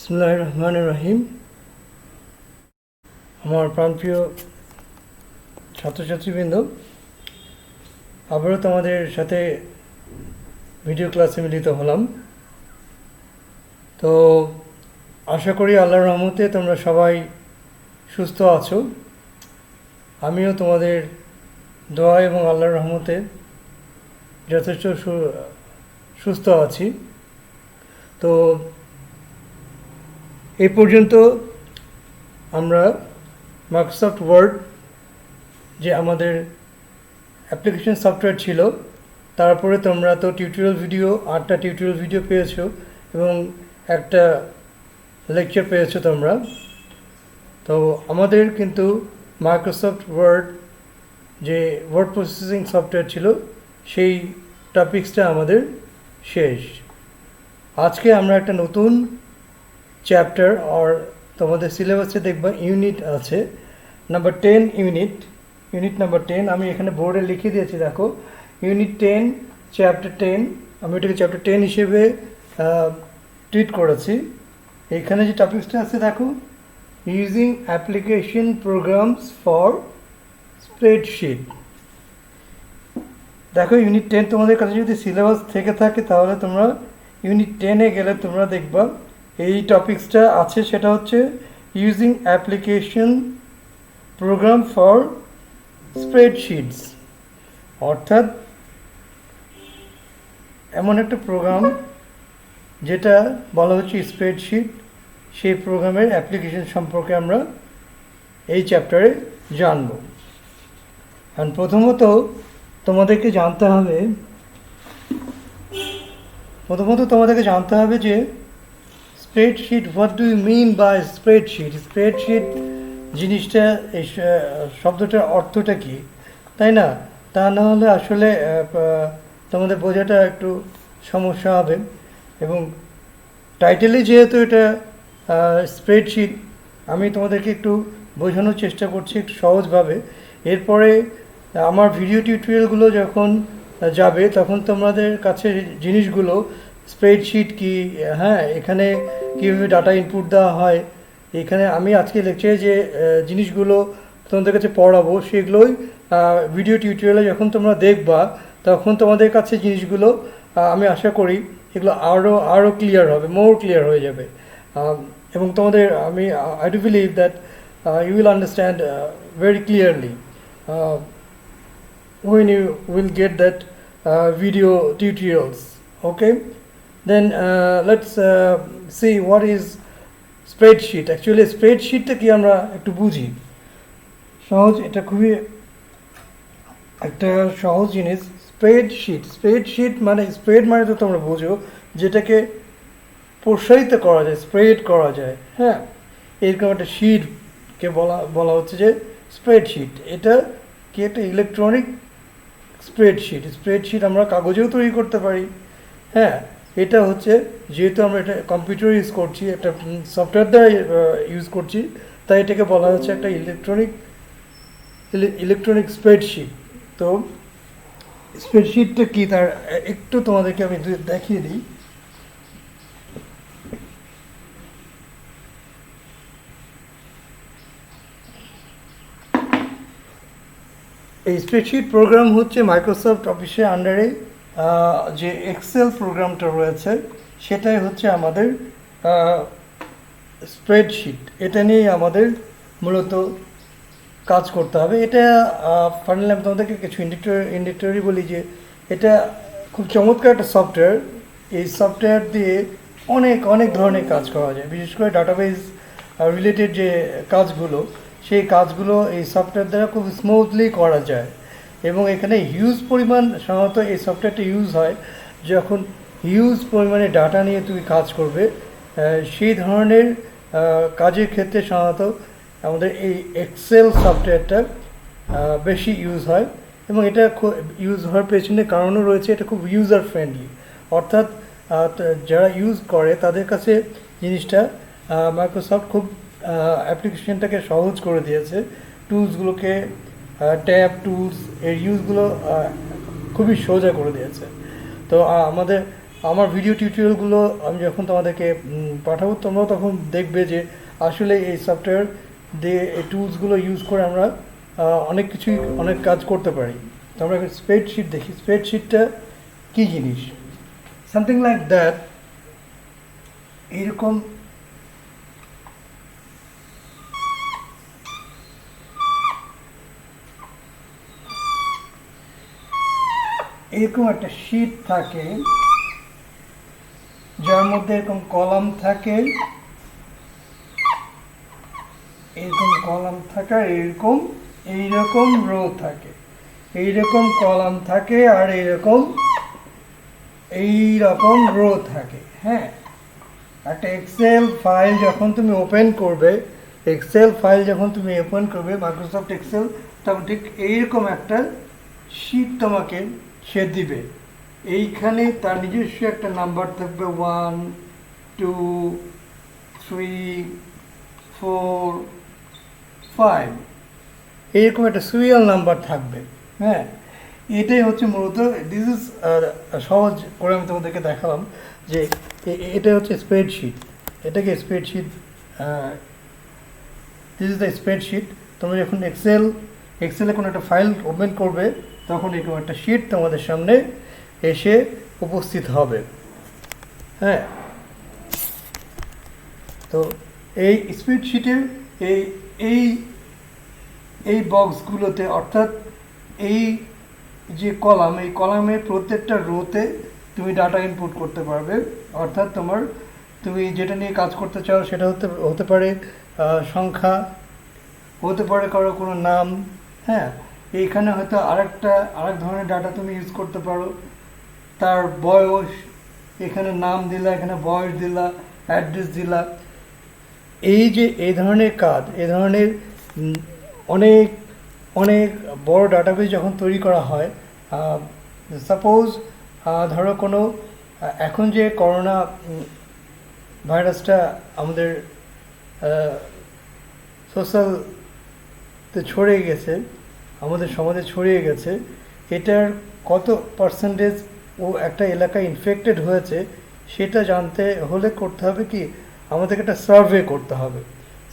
বিসমিল্লাহির রহমানির রহিম। আমার প্রাণপ্রিয় ছাত্রছাত্রীবৃন্দ, আবারও তোমাদের সাথে ভিডিও ক্লাসে মিলিত হলাম। তো আশা করি আল্লাহর রহমতে তোমরা সবাই সুস্থ আছো। আমিও তোমাদের দোয়া এবং আল্লাহর রহমতে যথেষ্ট সুস্থ আছি। তো এই পর্যন্ত আমরা মাইক্রোসফট ওয়ার্ড যে আমাদের অ্যাপ্লিকেশন সফটওয়্যার ছিল, তারপরে তোমরা তো টিউটোরিয়াল ভিডিও 8টা টিউটোরিয়াল ভিডিও পেয়েছো এবং একটা লেকচার পেয়েছো তোমরা। তো আমাদের কিন্তু মাইক্রোসফট ওয়ার্ড যে ওয়ার্ড প্রসেসিং সফটওয়্যার ছিল সেই টপিক্সটা আমাদের শেষ। আজকে আমরা একটা নতুন চ্যাপ্টার আর তোমাদের সিলেবাসে দেখবা ইউনিট আছে নাম্বার 10 ইউনিট নাম্বার 10। আমি এখানে বোর্ডে লিখে দিয়েছি, দেখো ইউনিট 10 চ্যাপ্টার 10। আমি এটাকে চ্যাপ্টার 10 হিসেবে ট্রিট করেছি। এখানে যে টপিকসটা আছে দেখো, using application programs for spreadsheet. দেখো ইউনিট 10 তোমাদের কাছে যদি সিলেবাস থেকে থাকে তাহলে তোমরা ইউনিট 10-এ গেলে তোমরা দেখবা এই টপিক্সটা আছে, সেটা হচ্ছে ইউজিং অ্যাপ্লিকেশন প্রোগ্রাম ফর স্প্রেডশিটস। অর্থাৎ এমন একটা প্রোগ্রাম যেটা বলা হচ্ছে স্প্রেডশিট, সেই প্রোগ্রামের অ্যাপ্লিকেশন সম্পর্কে আমরা এই চ্যাপ্টারে জানব। আর প্রথমত তোমাদেরকে জানতে হবে যে spreadsheet, what do you mean by spreadsheet. Spreadsheet জিনিসটা, এই শব্দটার অর্থটা কি, তাই না? তা না হলে আসলে তোমাদের বোঝাটা একটু সমস্যা হবে। এবং টাইটেলে যেহেতু এটা স্প্রেডশিট, আমি তোমাদেরকে একটু বোঝানোর চেষ্টা করছি একটু সহজভাবে। এরপরে আমার ভিডিও টিউটোরিয়ালগুলো যখন যাবে তখন তোমাদের কাছে জিনিসগুলো, স্প্রেডশিট কি, হ্যাঁ এখানে কীভাবে ডাটা ইনপুট দেওয়া হয়, এখানে আমি আজকে লেকচারে যে জিনিসগুলো তোমাদের কাছে পড়াবো সেগুলোই ভিডিও টিউটোরিয়ালে যখন তোমরা দেখবা তখন তোমাদের কাছে জিনিসগুলো আমি আশা করি এগুলো আরও ক্লিয়ার হবে, মোর ক্লিয়ার হয়ে যাবে। এবং তোমাদের I do believe that you will understand very clearly when you will get that video tutorials. Okay, then let's see what is spreadsheet. Actually স্প্রেডশিটটা কি আমরা একটু বুঝি। এটা খুবই একটা সহজ জিনিস। স্প্রেডশিট মানে, স্প্রেড মানে তো তোমরা বুঝো যেটাকে প্রসারিত করা যায়, স্প্রেড করা যায়। হ্যাঁ, এরকম একটা শিটকে বলা হচ্ছে যে স্প্রেডশিট। এটা কি একটা ইলেকট্রনিক স্প্রেডশিট আমরা কাগজেও তৈরি করতে পারি। হ্যাঁ, এটা হচ্ছে যেহেতু আমরা এটা কম্পিউটার ইউজ করছি, একটা সফটওয়্যার দ্বারা ইউজ করছি, তাই এটাকে বলা হচ্ছে একটা ইলেকট্রনিক স্প্রেডশিট। তো স্প্রেডশিটটা কি তার একটু তোমাদেরকে আমি দেখিয়ে দিই। এই স্প্রেডশিট প্রোগ্রাম হচ্ছে মাইক্রোসফট অফিসের আন্ডারে যে এক্সেল প্রোগ্রামটা রয়েছে সেটাই হচ্ছে আমাদের স্প্রেডশিট। এটা নিয়েই আমাদের মূলত কাজ করতে হবে। এটা ফাইনালি আমি তোমাদেরকে কিছু ইন্ডাক্টরি বলি যে এটা খুব চমৎকার একটা সফটওয়্যার। এই সফটওয়্যার দিয়ে অনেক ধরনের কাজ করা যায়, বিশেষ করে ডাটাবেস রিলেটেড যে কাজগুলো, সেই কাজগুলো এই সফটওয়্যার দ্বারা খুব স্মুথলি করা যায়। এবং এখানে হিউজ পরিমাণ, সাধারণত এই সফটওয়্যারটা ইউজ হয় যখন হিউজ পরিমাণে ডাটা নিয়ে তুমি কাজ করবে, সেই ধরনের কাজের ক্ষেত্রে সাধারণত আমাদের এই এক্সেল সফটওয়্যারটা বেশি ইউজ হয়। এবং এটা ইউজ হওয়ার পেছনে কারণও রয়েছে, এটা খুব ইউজার ফ্রেন্ডলি। অর্থাৎ যারা ইউজ করে তাদের কাছে জিনিসটা মাইক্রোসফট খুব অ্যাপ্লিকেশনটাকে সহজ করে দিয়েছে। টুলসগুলোকে, ট্যাব টুলস এর ইউজগুলো খুবই সোজা করে দিয়েছে। তো আমাদের আমার ভিডিও টিউটোরিয়ালগুলো আমি যখন তোমাদেরকে পাঠাবো, তোমরাও তখন দেখবে যে আসলে এই সফটওয়্যার দিয়ে এই টুলসগুলো ইউজ করে আমরা অনেক কিছুই অনেক কাজ করতে পারি। তো আমরা স্প্রেডশিট দেখি, স্প্রেডশিটটা কী জিনিস। সামথিং লাইক দ্যাট, এরকম এরকম একটা শিট থাকে যার মধ্যে এরকম কলাম থাকে, এরকম কলাম থাকে, এরকম এইরকম রো থাকে, এইরকম কলাম থাকে আর এইরকম রো থাকে। হ্যাঁ, একটা এক্সেল ফাইল যখন তুমি ওপেন করবে, মাইক্রোসফট এক্সেল, তখন ঠিক এইরকম একটা শিট তোমাকে সে দিবে। এইখানে তার নিজস্ব একটা নাম্বার থাকবে, 1 2 3 4 5, এইরকম একটা সিরিয়াল নাম্বার থাকবে। হ্যাঁ, এটাই হচ্ছে মূলত, দিস ইজ সহজ করে আমি তোমাদেরকে দেখালাম যে এটা হচ্ছে স্প্রেডশিট। এটাকে spreadsheet, this is the spreadsheet. তোমরা যখন এক্সেলে কোনো একটা ফাইল ওপেন করবে, তখন এরকম একটা শিট তোমাদের সামনে এসে উপস্থিত হবে। হ্যাঁ, তো এই স্প্রেডশিটের এই এই বক্সগুলোতে, অর্থাৎ এই যে কলাম, এই কলামের প্রত্যেকটা রোতে তুমি ডাটা ইনপুট করতে পারবে। অর্থাৎ তুমি যেটা নিয়ে কাজ করতে চাও সেটা হতে পারে সংখ্যা, হতে পারে কোনো নাম। হ্যাঁ, এইখানে হয়তো আরেক ধরনের ডাটা তুমি ইউজ করতে পারো, তার বয়স, এখানে নাম দিলা, এখানে বয়স দিলা, অ্যাড্রেস দিলা। এই যে এই ধরনের কাজ, এই ধরনের অনেক অনেক বড় ডাটাবেস যখন তৈরি করা হয়, সাপোজ ধরো এখন যে করোনা ভাইরাসটা আমাদের সোশ্যালতে ছড়িয়ে গেছে, আমাদের সমাজে ছড়িয়ে গেছে, এটার কত পার্সেন্টেজ একটা এলাকায় ইনফেক্টেড হয়েছে সেটা জানতে হলে করতে হবে কি, আমাদেরকে একটা সার্ভে করতে হবে।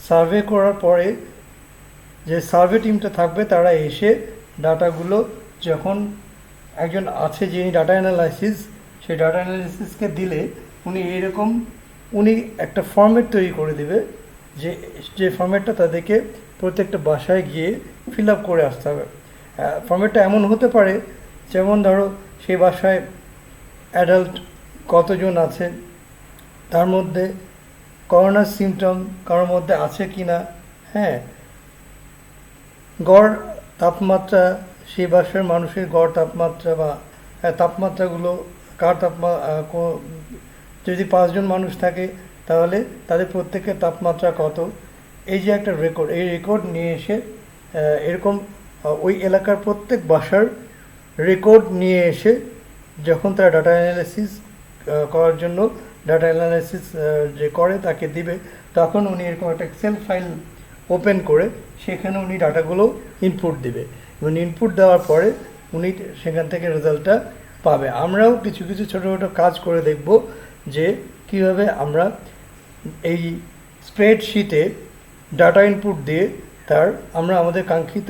সার্ভে করার পরে যে সার্ভে টিমটা থাকবে, তারা এসে ডাটাগুলো, যখন একজন আছে যিনি ডাটা অ্যানালাইসিস, সেই ডাটা অ্যানালাইসিসকে দিলে উনি একটা ফর্ম্যাট তৈরি করে দেবে, যে ফর্ম্যাটটা তাদেরকে প্রত্যেকটা বাসায় গিয়ে ফিল আপ করে আসতে হবে। ফর্ম্যাটটা এমন হতে পারে, যেমন ধরো সেই বাসায় অ্যাডাল্ট কতজন আছে, তার মধ্যে করোনার সিমটম কারোর মধ্যে আছে কি না, হ্যাঁ, গড় তাপমাত্রা, সেই বাসার মানুষের গড় তাপমাত্রা বা তাপমাত্রাগুলো, যদি 5 জন মানুষ থাকে তাহলে তাদের প্রত্যেকের তাপমাত্রা কত, এই যে একটা রেকর্ড, এই রেকর্ড নিয়ে এসে এরকম ওই এলাকার প্রত্যেক বাসার রেকর্ড নিয়ে এসে যখন তারা ডাটা অ্যানালাইসিস করার জন্য ডাটা অ্যানালাইসিস যে করে তাকে দিবে, তখন উনি এরকম একটা এক্সেল ফাইল ওপেন করে সেখানে উনি ডাটাগুলো ইনপুট দিবে, এবং ইনপুট দেওয়ার পরে উনি সেখান থেকে রেজাল্টটা পাবে। আমরাও কিছু কিছু ছোটো ছোটো কাজ করে দেখব যে কীভাবে আমরা এই স্প্রেডশিটে ডাটা ইনপুট দিয়ে আমরা আমাদের কাঙ্ক্ষিত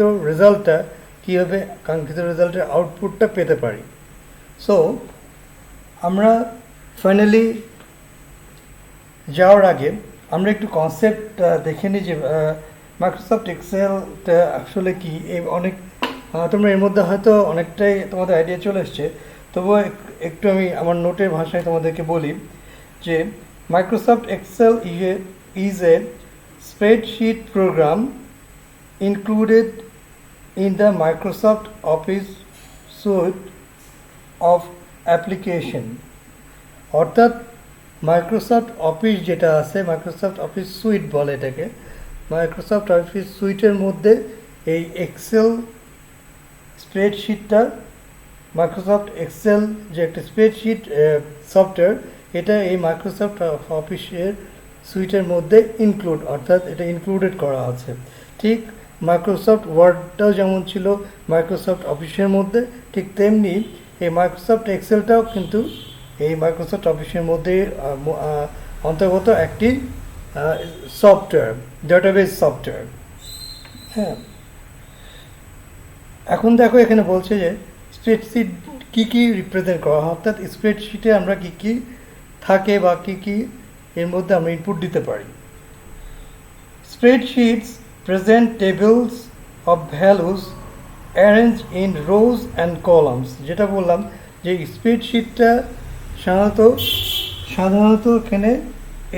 রেজাল্টের আউটপুটটা পেতে পারি। সো আমরা ফাইনালি যাওয়ার আগে আমরা একটু কনসেপ্ট দেখে নিই যে মাইক্রোসফট এক্সেলটা আসলে কি। তোমরা এর মধ্যে হয়তো অনেকটাই তোমাদের আইডিয়া চলে এসছে, তবুও একটু আমি আমার নোটের ভাষায় তোমাদেরকে বলি যে Microsoft Excel is a spreadsheet program included in the Microsoft Office suite of application। অর্থাৎ মাইক্রোসফট অফিস যেটা আছে, মাইক্রোসফট অফিস সুইট বলে এটাকে, মাইক্রোসফট অফিস সুইটের মধ্যে এই এক্সেল স্প্রেডশিটটা, মাইক্রোসফট এক্সেল যে একটা স্প্রেডশিট সফটওয়্যার, এটা এই মাইক্রোসফট অফিসের সুইটের মধ্যে অর্থাৎ এটা ইনক্লুডেড করা আছে। ঠিক মাইক্রোসফট ওয়ার্ডটাও যেমন ছিল মাইক্রোসফট অফিসের মধ্যে, ঠিক তেমনি এই মাইক্রোসফট এক্সেলটাও কিন্তু এই মাইক্রোসফট অফিসের মধ্যে অন্তর্গত একটি সফটওয়্যার, ডেটাবেস সফটওয়্যার। হ্যাঁ, এখন দেখো এখানে বলছে যে স্প্রেডশিট কী কী রিপ্রেজেন্ট করা হয়, অর্থাৎ স্প্রেডশিটে আমরা কী কী থাকে বা কী কী এর মধ্যে আমরা ইনপুট দিতে পারি। Spreadsheets present tables of values arranged in rows and columns। যেটা বললাম যে স্প্রেডশিটটা সাধারণত এখানে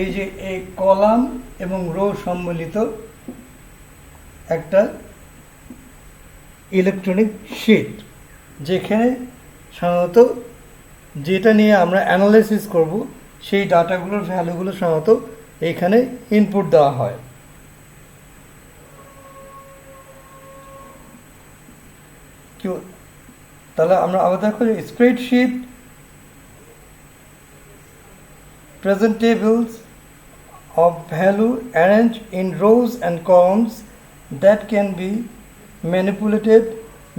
এই যে এই কলাম এবং রো সম্মিলিত একটা ইলেকট্রনিক শিট, যেখানে সাধারণত যেটা নিয়ে আমরা অ্যানালাইসিস করব সেই ডাটাগুলোর ভ্যালুগুলো সাধারণত এইখানে ইনপুট দেওয়া হয়। তাহলে আমরা আবার দেখো যে spreadsheet present tables of value arranged in rows and columns that can be manipulated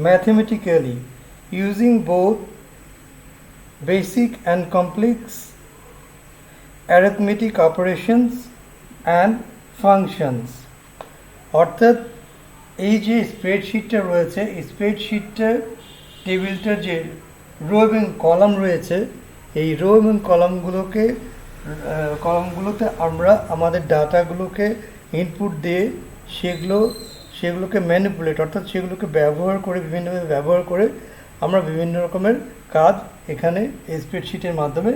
mathematically using both basic and complex arithmetic operations and functions। অর্থাৎ এই যে স্প্রেডশিটটা রয়েছে, এই স্প্রেডশিটটার টেবিলটার যে রো এবং কলাম রয়েছে, এই রো এবং কলামগুলোতে আমরা আমাদের ডাটাগুলোকে ইনপুট দিয়ে সেগুলোকে ম্যানিপুলেট, অর্থাৎ সেগুলোকে বিভিন্নভাবে ব্যবহার করে আমরা বিভিন্ন রকমের কাজ এখানে এই স্প্রেডশিটের মাধ্যমে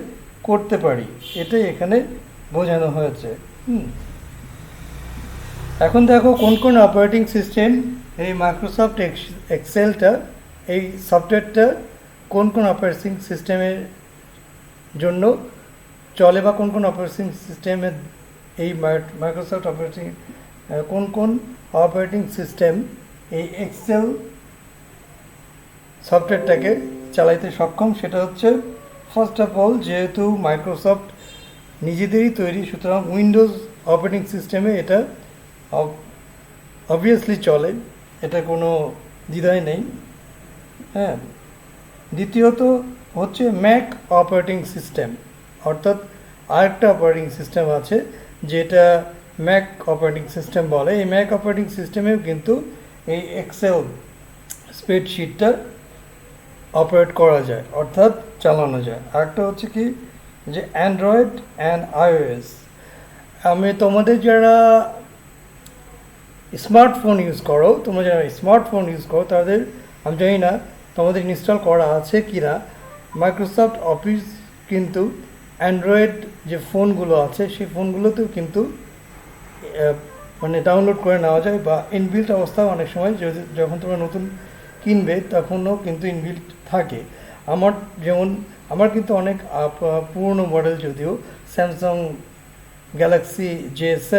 করতে পারি, এটাই এখানে বোঝানো হয়েছে। এখন দেখো কোন কোন অপারেটিং সিস্টেম এই মাইক্রোসফট এক্সেলটা, এই সফটওয়্যারটা কোন কোন অপারেটিং সিস্টেমের জন্য চলে বা কোন কোন অপারেটিং সিস্টেমের এই মাইক্রোসফট কোন অপারেটিং সিস্টেম এই এক্সেল সফটওয়্যারটাকে চালাইতে সক্ষম। সেটা হচ্ছে ফার্স্ট অফ অল, যেহেতু মাইক্রোসফট নিজেদেরই তৈরি, সুতরাং উইন্ডোজ অপারেটিং সিস্টেমে এটা অবভিয়াসলি চলে, এটা কোনো দ্বিধাই নেই। হ্যাঁ, দ্বিতীয়ত হচ্ছে ম্যাক অপারেটিং সিস্টেম, অর্থাৎ আরেকটা অপারেটিং সিস্টেম আছে যেটা ম্যাক অপারেটিং সিস্টেম বলে। এই ম্যাক অপারেটিং সিস্টেমেও কিন্তু এই এক্সেল স্প্রেডশিটটা অপারেট করা যায়, অর্থাৎ চালানো যায়। আরেকটা হচ্ছে কি যে অ্যান্ড্রয়েড অ্যান্ড আইওএস। তোমাদের যারা স্মার্টফোন ইউজ করো তাদের আমি জানি না তোমাদের ইনস্টল করা আছে কি না। মাইক্রোসফট অফিস কিন্তু অ্যান্ড্রয়েড যে ফোনগুলো আছে সেই ফোনগুলোতেও কিন্তু মানে ডাউনলোড করে নেওয়া যায়, বা ইনবিল্ট অবস্থাও অনেক সময় যখন তোমরা নতুন কিনবে তখনও কিন্তু ইনবিল্ট থাকে। আমার কিন্তু অনেক পুরনো মডেল, যদিও স্যামসাং গ্যালাক্সি J7,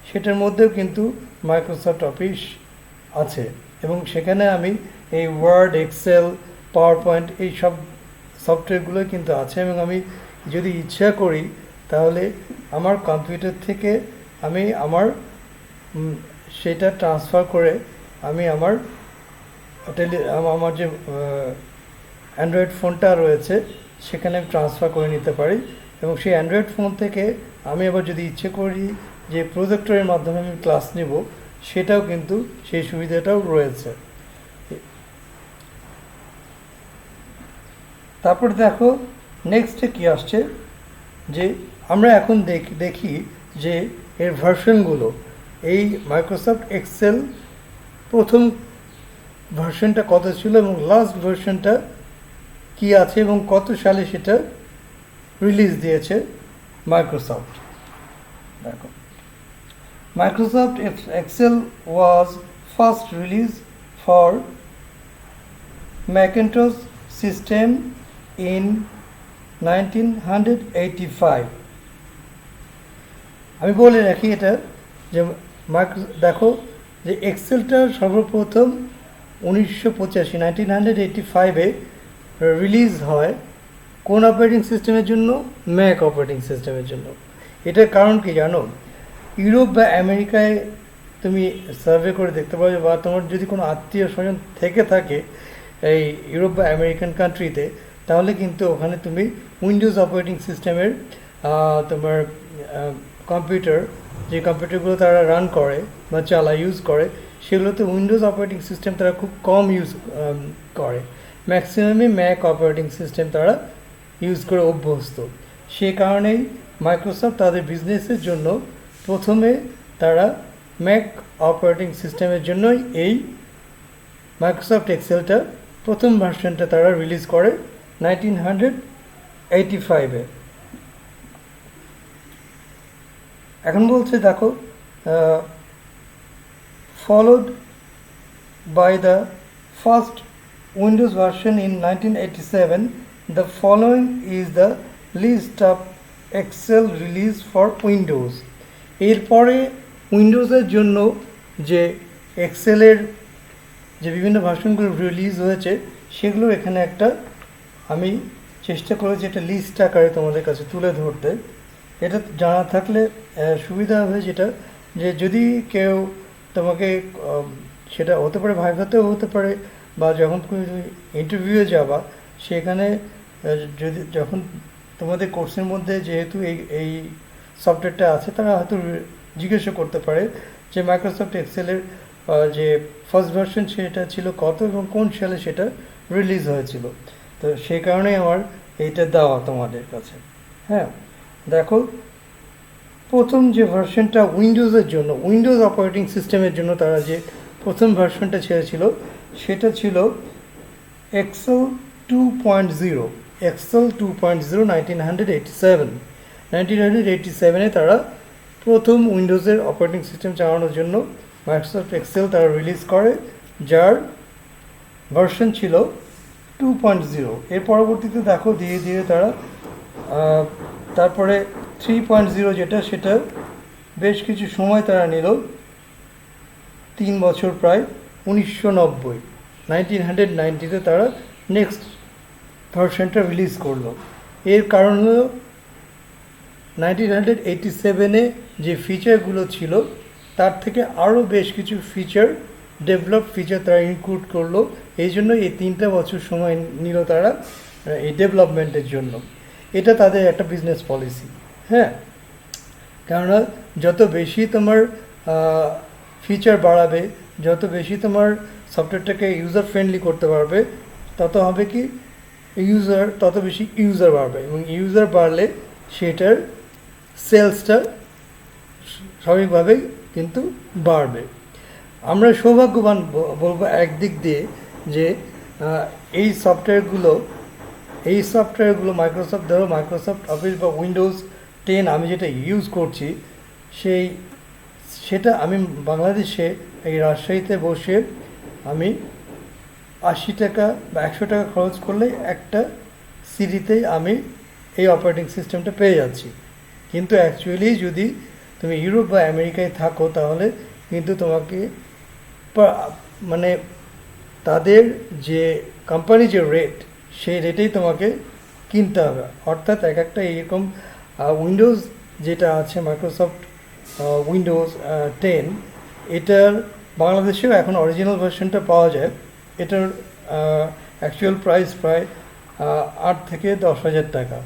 সেটার মধ্যেও কিন্তু মাইক্রোসফট অফিস আছে, এবং সেখানে আমি এই ওয়ার্ড, এক্সেল, পাওয়ার পয়েন্ট এই সব সফটওয়্যারগুলো কিন্তু আছে, এবং আমি যদি ইচ্ছা করি তাহলে আমার কম্পিউটার থেকে আমি সেটা ট্রান্সফার করে আমি আমার যে অ্যান্ড্রয়েড ফোনটা রয়েছে সেখানে আমি ট্রান্সফার করে নিতে পারি, এবং সেই অ্যান্ড্রয়েড ফোন থেকে আমি আবার যদি ইচ্ছে করি যে প্রজেক্টরের মাধ্যমে আমি ক্লাস নেব, সেটাও কিন্তু সেই সুবিধাটাও রয়েছে। তারপর দেখো নেক্সটে কি আসছে, যে আমরা এখন দেখি যে এর ভার্সনগুলো, এই মাইক্রোসফট এক্সেল প্রথম ভার্সনটা কত ছিল এবং লাস্ট ভার্সনটা কি আছে এবং কত সালে সেটা রিলিজ দিয়েছে মাইক্রোসফট। দেখো, Microsoft Excel was first released for Macintosh system in 1985। আমি বলে রাখি এটা যে দেখো যে এক্সেলটা সর্বপ্রথম 1985-এ রিলিজ হয় কোন অপারেটিং সিস্টেমের জন্য? ম্যাক অপারেটিং সিস্টেমের জন্য। এটার কারণ কি জানো? ইউরোপ বা আমেরিকায় তুমি সার্ভে করে দেখতে পাবে, বা তোমার যদি কোনো আত্মীয় স্বজন থেকে থাকে এই ইউরোপ বা আমেরিকান কান্ট্রিতে, তাহলে কিন্তু ওখানে তুমি উইন্ডোজ অপারেটিং সিস্টেমের তোমার কম্পিউটার, যে কম্পিউটারগুলো তারা রান করে বা ইউজ করে, সেগুলোতে উইন্ডোজ অপারেটিং সিস্টেম তারা খুব কম ইউজ করে। ম্যাক্সিমামই ম্যাক অপারেটিং সিস্টেম তারা ইউজ করে অভ্যস্ত। সে কারণেই মাইক্রোসফট তাদের বিজনেসের জন্য প্রথমে তারা ম্যাক অপারেটিং সিস্টেমের জন্যই এই মাইক্রোসফট এক্সেলটা প্রথম ভার্সনটা তারা রিলিজ করে 1985-এ। এখন বলছে দেখো, followed by the first Windows version in 1987, the following is the list of Excel release for Windows. এরপরে উইন্ডোজের জন্য যে এক্সেলের যে বিভিন্ন ভার্সনগুলো রিলিজ হয়েছে সেগুলো এখানে একটা আমি চেষ্টা করেছি একটা লিস্ট আকারে তোমাদের কাছে তুলে ধরতে। এটা জানা থাকলে সুবিধা হবে, যেটা যে যদি কেউ তোমাকে সেটা হতে পারে ভাইভাতেও হতে পারে, বা যখন তুমি ইন্টারভিউয়ে যাবা সেখানে যদি যখন তোমাদের কোর্সের মধ্যে যেহেতু এই সফটওয়্যারটা আছে, তারা হয়তো জিজ্ঞাসা করতে পারে যে মাইক্রোসফট এক্সেলের যে ফার্স্ট ভার্সন সেটা ছিল কত এবং কোন সালে সেটা রিলিজ হয়েছিল। তো সেই কারণেই আমার এইটা দেওয়া তোমাদের কাছে। হ্যাঁ, দেখো, প্রথম যে ভার্সনটা উইন্ডোজের জন্য, উইন্ডোজ অপারেটিং সিস্টেমের জন্য তারা যে প্রথম ভার্সনটা ছেড়েছিল সেটা ছিল এক্সেল 2.0। এক্সেল 2.0 1987-এ তারা প্রথম উইন্ডোজের অপারেটিং সিস্টেম চালানোর জন্য মাইক্রোসফট এক্সেল তারা রিলিজ করে, যার ভার্সন ছিল 2.0। এর পরবর্তীতে দেখো ধীরে ধীরে তারা তারপরে 3.0 যেটা, সেটা বেশ কিছু সময় তারা নিল, 3 বছর প্রায়, 1990-তে তারা নেক্সট ভার্সনটা রিলিজ করলো। এর কারণ হলো 1987-এ যে ফিচারগুলো ছিল তার থেকে আরও বেশ কিছু ডেভেলপ ফিচার তারা ইনক্লুড করলো। এই জন্য এই 3 বছর সময় নিল তারা এই ডেভেলপমেন্টের জন্য। এটা তাদের একটা বিজনেস পলিসি। হ্যাঁ, কেননা যত বেশি তোমার ফিচার বাড়াবে, যত বেশি তোমার সফটওয়্যারটাকে ইউজার ফ্রেন্ডলি করতে পারবে, তত হবে কি তত বেশি ইউজার বাড়বে, এবং ইউজার বাড়লে সেটার সেলসটা স্বাভাবিকভাবেই কিন্তু বাড়বে। আমরা সৌভাগ্যবান বলবো একদিক দিয়ে যে এই সফটওয়্যারগুলো মাইক্রোসফট অফিস বা উইন্ডোজ 10 আমি যেটা ইউজ করছি সেটা আমি বাংলাদেশে এই রাজশাহীতে বসে আমি 80 টাকা বা 100 টাকা খরচ করলে একটা সিডিতেই আমি এই অপারেটিং সিস্টেমটা পেয়ে যাচ্ছি। কিন্তু অ্যাকচুয়ালি যদি তুমি ইউরোপ বা আমেরিকায় থাকো তাহলে কিন্তু তোমাকে মানে তাদের যে কোম্পানি যে রেট, সেই রেটেই তোমাকে কিনতে হবে। অর্থাৎ এক একটা এরকম উইন্ডোজ যেটা আছে মাইক্রোসফট উইন্ডোজ 10, এটার বাংলাদেশেও এখন অরিজিনাল ভার্সনটা পাওয়া যায়। এটার অ্যাকচুয়াল প্রাইস প্রায় 8 থেকে 10,000 টাকা।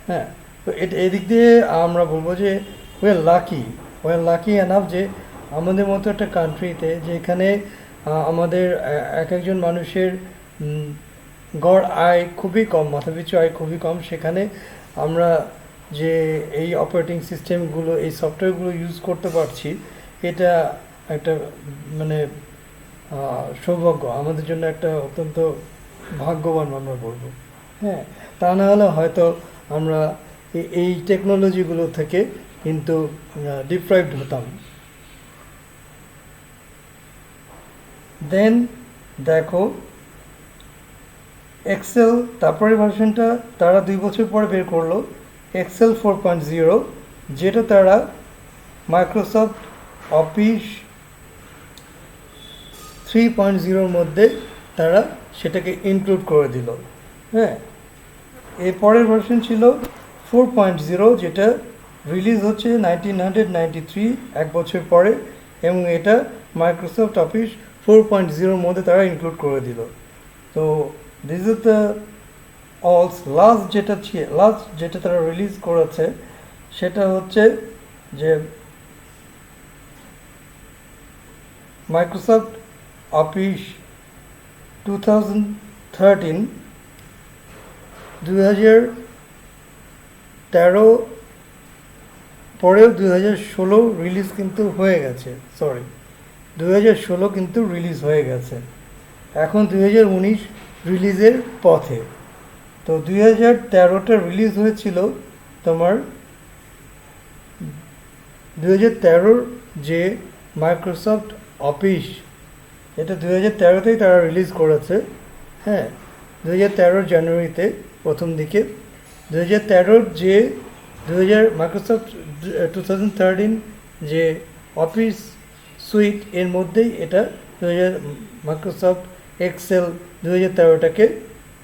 হ্যাঁ, তো এদিক দিয়ে আমরা বলবো যে উই আর লাকি এনাফ যে আমাদের মতো একটা কান্ট্রিতে, যেখানে আমাদের এক একজন মানুষের গড় আয় খুবই কম, মাথাপিছু আয় খুবই কম, সেখানে আমরা যে এই অপারেটিং সিস্টেমগুলো, এই সফটওয়্যারগুলো ইউজ করতে পারছি, এটা একটা মানে সৌভাগ্য আমাদের জন্য, একটা অত্যন্ত ভাগ্যবান আমরা বলবো। হ্যাঁ, তা না হলে হয়তো আমরা এই টেকনোলজিগুলো থেকে কিন্তু ডিপ্রাইভড হতাম। দেন দেখো এক্সেল, তারপরে ভার্সনটা তারা 2 বছর পরে বের করলো এক্সেল 4.0, যেটা তারা মাইক্রোসফট অফিস 3.0-র মধ্যে তারা সেটাকে ইনক্লুড করে দিল। হ্যাঁ, এরপরের ভার্সন ছিল 4.0, যেটা রিলিজ হচ্ছে 1993, 1 বছর পরে, এবং এটা মাইক্রোসফট অফিস 4.0-র মধ্যে তারা ইনক্লুড করে দিল। তো দিস ইজ দ্য অলস লাস্ট যেটা তারা রিলিজ করেছে সেটা হচ্ছে যে মাইক্রোসফট অফিস 2013 2013 পরেও 2016 রিলিজ কিন্তু হয়ে গেছে, 2016 কিন্তু রিলিজ হয়ে গেছে, এখন 2019 রিলিজের পথে। তো 2013টা রিলিজ হয়েছিল তোমার 2013 যে মাইক্রোসফট অফিস, এটা 2013তেই তারা রিলিজ করেছে। হ্যাঁ, 2013 জানুয়ারিতে প্রথম দিকে 2013 যে মাইক্রোসফট 2013 যে অফিস সুইট এর মধ্যেই এটা মাইক্রোসফট এক্সেল 2013টাকে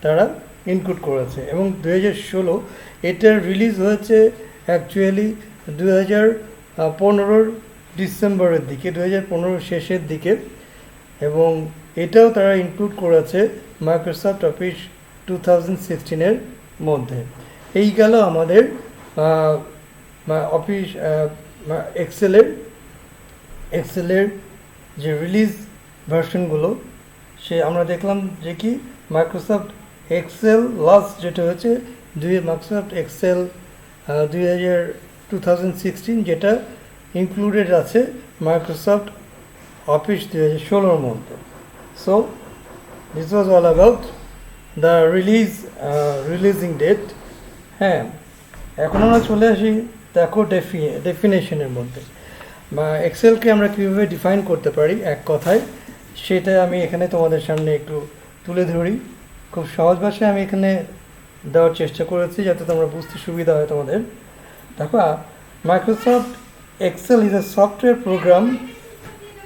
তারা ইনক্লুড করেছে। এবং 2016 এটার রিলিজ হয়েছে অ্যাকচুয়ালি 2015 ডিসেম্বরের দিকে, 2015 শেষের দিকে, এবং এটাও তারা ইনক্লুড করেছে মাইক্রোসফট অফিস 2016-এর মধ্যে। এই গেল আমাদের অফিস এক্সেলের যে রিলিজ ভার্সনগুলো, আমরা দেখলাম যে কি মাইক্রোসফট এক্সেল লাস্ট যেটা হয়েছে মাইক্রোসফট এক্সেল 2016, যেটা ইনক্লুডেড আছে মাইক্রোসফট অফিস 2016-এর মধ্যে। So this was all about the releasing date. হ্যাঁ, এখন আমরা চলে আসি দেখো ডেফিনেশনের মধ্যে, বা এক্সেলকে আমরা কীভাবে ডিফাইন করতে পারি এক কথায়, সেটা আমি এখানে তোমাদের সামনে একটু তুলে ধরি। খুব সহজ ভাষায় আমি এখানে দেওয়ার চেষ্টা করেছি যাতে তোমরা বুঝতে সুবিধা হয় তোমাদের। দেখো, Microsoft Excel is a software program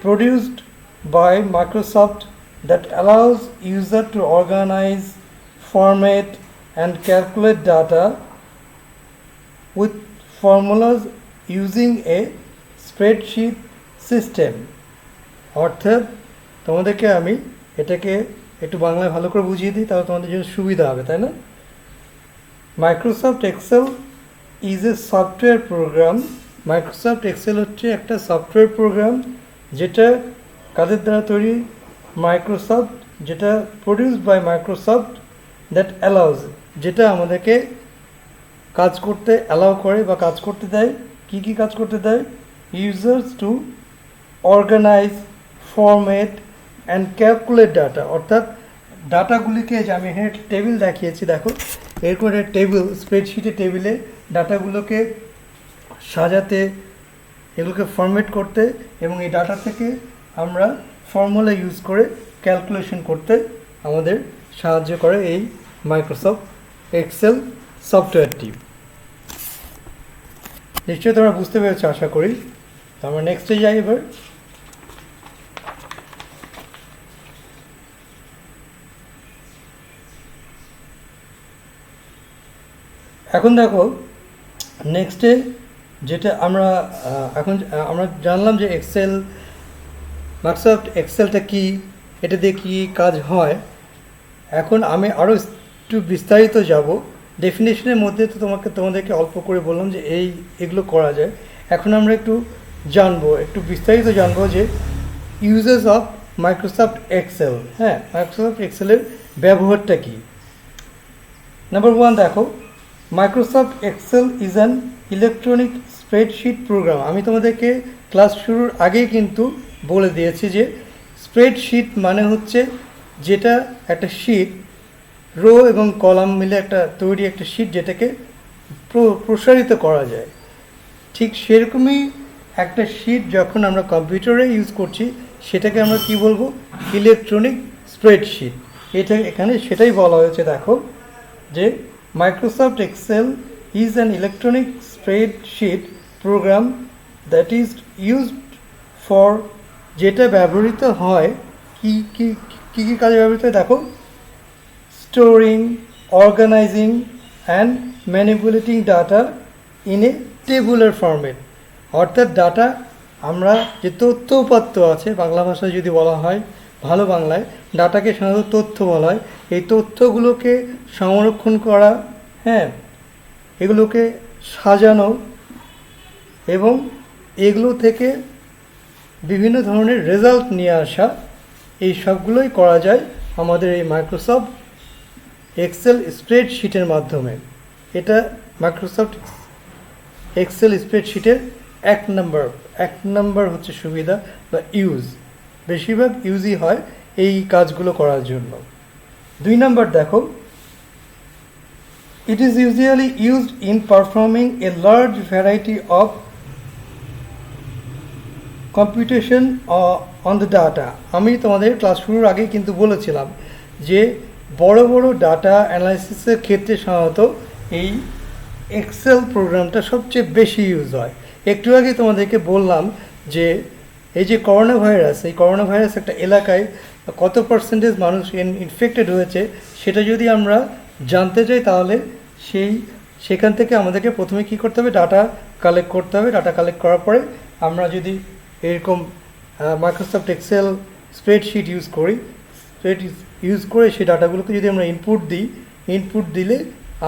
produced by Microsoft that allows user to organize, format and calculate data with formulas using a spreadsheet system. অর্থাৎ তোমাদেরকে আমি এটাকে একটু বাংলায় ভালো করে বুঝিয়ে দিই, তাহলে তোমাদের জন্য সুবিধা হবে, তাই না? Microsoft Excel is a software program. Microsoft Excel হচ্ছে একটা সফটওয়্যার প্রোগ্রাম যেটা কাদের দ্বারা তৈরি? মাইক্রোসফট, যেটা produced by Microsoft, that allows, যেটা আমাদেরকে কাজ করতে অ্যালাউ করে বা কাজ করতে দেয়। কি কি কাজ করতে দেয়? Users to organise, format and calculate data. অর্থাৎ ডাটাগুলিকে, যে আমি এখানে একটা টেবিল দেখিয়েছি, দেখো এরকম একটা টেবিল, স্প্রেডশিটের টেবিলে ডাটাগুলোকে সাজাতে, এগুলোকে ফরম্যাট করতে, এবং এই ডাটা থেকে আমরা ফর্মুলা ইউজ করে ক্যালকুলেশন করতে আমাদের সাহায্য করে এই মাইক্রোসফট এক্সেল সফটওয়্যারটি। নিশ্চয়ই তোমরা বুঝতে পেরেছো আশা করি। তো আমরা নেক্সটে যাই এবার। এখন দেখো নেক্সটে যেটা আমরা আমরা জানলাম যে মাইক্রোসফট এক্সেলটা কি, এটা দিয়ে কী কাজ হয়। এখন আমি আরও একটু বিস্তারিত যাব ডেফিনেশনের মধ্যে। তো তোমাদেরকে অল্প করে বললাম যে এগুলো করা যায়। এখন আমরা একটু বিস্তারিত জানবো যে ইউজেস অফ মাইক্রোসফট এক্সেল। হ্যাঁ, মাইক্রোসফট এক্সেলের ব্যবহারটা কী। নাম্বার 1 দেখো, Microsoft Excel is an electronic spreadsheet program. আমি তোমাদেরকে ক্লাস শুরুর আগেই কিন্তু বলে দিয়েছি যে স্প্রেডশিট মানে হচ্ছে যেটা একটা শিট, রো এবং কলাম মিলে তৈরি একটা শিট, যেটাকে প্রসারিত করা যায়। ঠিক সেরকমই একটা শিট যখন আমরা কম্পিউটারে ইউজ করছি, সেটাকে আমরা কি বলবো? Electronic spreadsheet. এখানে সেটাই বলা হয়েছে। দেখো যে Microsoft Excel is an electronic spreadsheet program that is used for, যেটা ব্যবহৃত হয় কি কাজে ব্যবহৃত হয়? দেখো, storing, organising and manipulating data in a tabular format. অর্থাৎ ডাটা, আমরা যে তথ্য উপাত্ত আছে, বাংলা ভাষায় যদি বলা হয় ভালো বাংলায় ডাটাকে সাধারণত তথ্য বলা হয়। এই তথ্যগুলোকে সংরক্ষণ করা, হ্যাঁ, এগুলোকে সাজানো এবং এগুলো থেকে বিভিন্ন ধরনের রেজাল্ট নিয়ে আসা, এই সবগুলোই করা যায় আমাদের এই মাইক্রোসফট এক্সেল স্প্রেডশিটের মাধ্যমে। এটা মাইক্রোসফট এক্সেল স্প্রেডশিটের এক নম্বর হচ্ছে সুবিধা বা ইউজ, বেশিরভাগ ইউজই হয় এই কাজগুলো করার জন্য। 2 নম্বর দেখো, it is usually used in performing a large variety of computation on the data। আমি তোমাদের ক্লাস শুরুর আগেই কিন্তু বলেছিলাম যে বড় বড় ডাটা অ্যানালাইসিসের ক্ষেত্রে সাধারণত এই এক্সেল প্রোগ্রামটা সবচেয়ে বেশি ইউজ হয়। একটু আগে তোমাদেরকে বললাম যে এই যে করোনা ভাইরাস, এই করোনা ভাইরাস একটা এলাকায় কত পার্সেন্টেজ মানুষ ইনফেক্টেড হয়েছে সেটা যদি আমরা জানতে চাই, তাহলে সেখান থেকে আমাদেরকে প্রথমে কী করতে হবে, ডাটা কালেক্ট করতে হবে। ডাটা কালেক্ট করার পরে আমরা যদি এরকম মাইক্রোসফট এক্সেল স্প্রেডশিট ইউজ করে সেই ডাটাগুলোকে যদি আমরা ইনপুট দিলে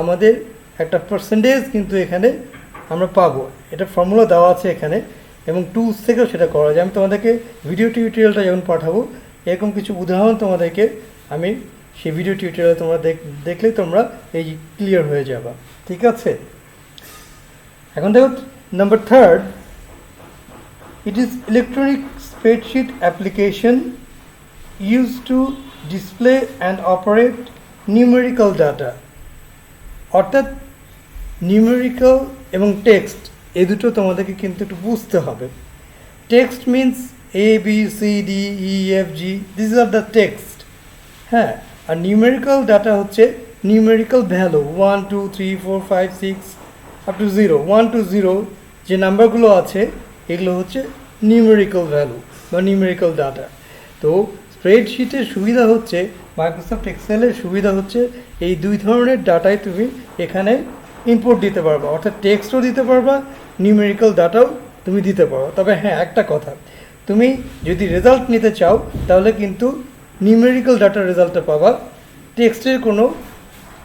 আমাদের একটা পার্সেন্টেজ কিন্তু এখানে আমরা পাবো। এটা ফর্মুলা দেওয়া আছে এখানে, এবং টুলস থেকেও সেটা করা যায়। আমি তোমাদেরকে ভিডিও টিউটোরিয়ালটা যখন পাঠাবো, এরকম কিছু উদাহরণ তোমাদেরকে আমি সেই ভিডিও টিউটোরিয়াল তোমরা দেখলেই তোমরা এই ক্লিয়ার হয়ে যাবে, ঠিক আছে। এখন দেখো number 3, it is electronic spreadsheet application used to display and operate numerical data। অর্থাৎ নিউমেরিক্যাল এবং টেক্সট এই দুটো তোমাদেরকে কিন্তু একটু বুঝতে হবে। Text means ABCDEFG, this are the text, হ্যাঁ। আর নিউমেরিক্যাল ডাটা হচ্ছে numerical value 1 2 3 4 5 6 up to 0, 1 to 0 যে নাম্বারগুলো আছে এগুলো হচ্ছে নিউমেরিক্যাল ভ্যালু বা নিউমেরিক্যাল ডাটা। তো স্প্রেডশিটের সুবিধা হচ্ছে, মাইক্রোসফট এক্সেলের সুবিধা হচ্ছে এই 2 ধরনের ডাটাই তুমি এখানে ইনপুট দিতে পারবা, অর্থাৎ টেক্সটও দিতে পারবা, নিউমেরিক্যাল ডাটাও তুমি দিতে পারো। তবে হ্যাঁ, একটা কথা, তুমি যদি রেজাল্ট নিতে চাও তাহলে কিন্তু নিউমেরিক্যাল ডাটার রেজাল্টটা পাবা।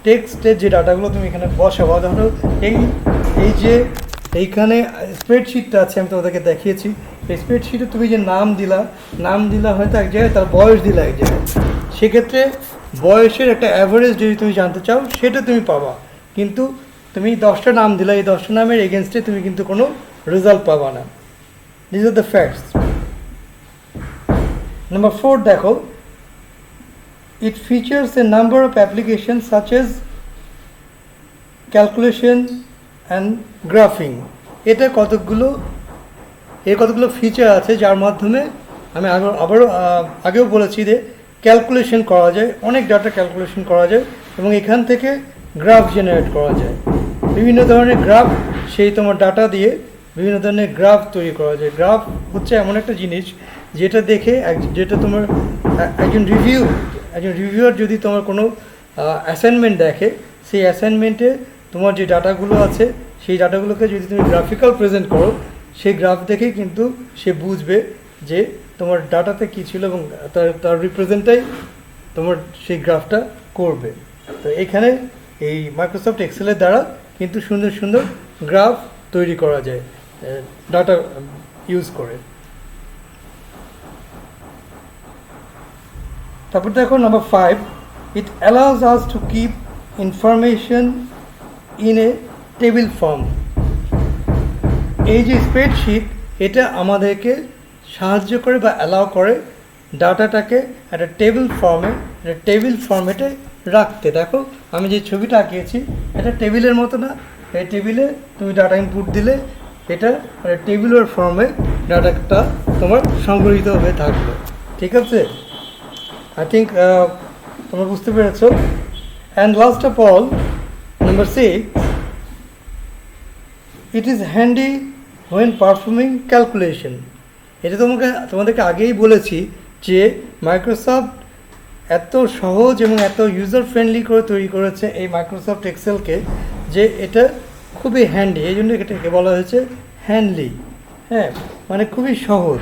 টেক্সটের যে ডাটাগুলো তুমি এখানে বসাবা, ধরো এই যে এইখানে স্প্রেডশিটটা আছে, আমি তোমাদেরকে দেখিয়েছি। এই স্প্রেডশিটে তুমি যে নাম দিলা হয়তো এক জায়গায়, তার বয়স দিলা এক জায়গায়, সেক্ষেত্রে বয়সের একটা অ্যাভারেজ যদি তুমি জানতে চাও সেটা তুমি পাবা। কিন্তু তুমি 10টা নাম দিলা, এই 10টা নামের এগেনস্টে তুমি কিন্তু কোনো রেজাল্ট পাবা না। This are the facts. Number 4 দেখো, it features a number of applications such as calculation and graphing। এর কতগুলো ফিচার আছে যার মাধ্যমে আমি আগেও বলেছি যে ক্যালকুলেশন করা যায়, অনেক ডাটা ক্যালকুলেশন করা যায় এবং এখান থেকে গ্রাফ জেনারেট করা যায়। বিভিন্ন ধরনের গ্রাফ, সেই তোমার ডাটা দিয়ে বিভিন্ন ধরনের গ্রাফ তৈরি করা যায়। গ্রাফ হচ্ছে এমন একটা জিনিস যেটা দেখে যেটা তোমার একজন রিভিউয়ার যদি তোমার কোনো অ্যাসাইনমেন্ট দেখে, সেই অ্যাসাইনমেন্টে তোমার যে ডাটাগুলো আছে সেই ডাটাগুলোকে যদি তুমি গ্রাফিক্যাল প্রেজেন্ট করো, সেই গ্রাফ দেখেই কিন্তু সে বুঝবে যে তোমার ডাটাতে কী ছিল এবং তার রিপ্রেজেন্টটাই তোমার সেই গ্রাফটা করবে। তো এখানে এই মাইক্রোসফট এক্সেলের দ্বারা কিন্তু সুন্দর সুন্দর গ্রাফ তৈরি করা যায় ডাটা ইউজ করে। তারপর দেখো number 5, it allows us to keep information in a table form. এই যে স্প্রেডশিট, এটা আমাদেরকে সাহায্য করে বা অ্যালাউ করে ডাটাটাকে একটা টেবিল ফর্মেটে রাখতে। দেখো আমি যে ছবিটা আঁকিয়েছি, এটা টেবিলের মতো না, এই টেবিলে তুমি ডাটা ইনপুট দিলে এটা টেবিলের ফর্মে ডাটাটা তোমার সংগৃহীত হয়ে থাকবে, ঠিক আছে। I think তোমরা বুঝতে পেরেছো। And last of all, number 6, it is handy when performing calculation। এটা তোমাদেরকে আগেই বলেছি যে মাইক্রোসফট এত সহজ এবং এত ইউজার ফ্রেন্ডলি করে তৈরি করেছে এই মাইক্রোসফট এক্সেলকে, যে এটা খুবই হ্যান্ডি, এই জন্য এটাকে বলা হয়েছে হ্যান্ডলি, হ্যাঁ, মানে খুবই সহজ।